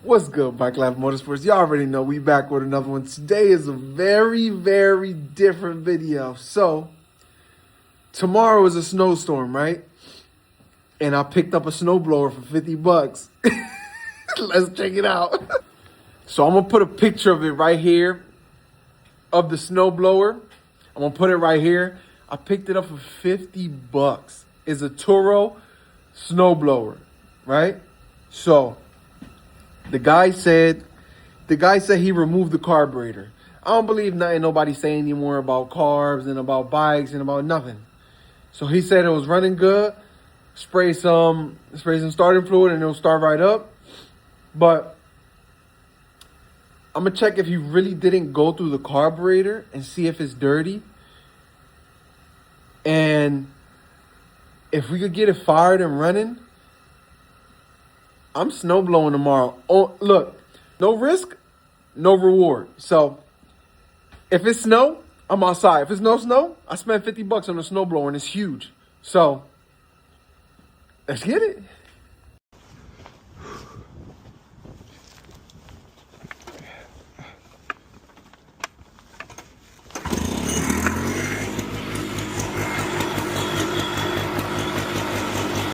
What's good, Bike Life Motorsports? Y'all already know we back with another one. Today is a very, very different video. So, tomorrow is a snowstorm, right? And I picked up a snowblower for 50 bucks. Let's check it out. So I'm gonna put a picture of it right here of the snowblower. I'm gonna put it right here. I picked it up for 50 bucks. It's a Turo snowblower, right? So, the guy said he removed the carburetor. I don't believe nothing nobody say anymore about carbs and about bikes and about nothing. So he said it was running good. Spray some starting fluid and it'll start right up. But I'm gonna check if he really didn't go through the carburetor and see if it's dirty. And if we could get it fired and running, I'm snow blowing tomorrow. Oh, look, no risk, no reward. So if it's snow, I'm outside. If it's no snow, I spent 50 bucks on a snow blower and it's huge. So let's get it.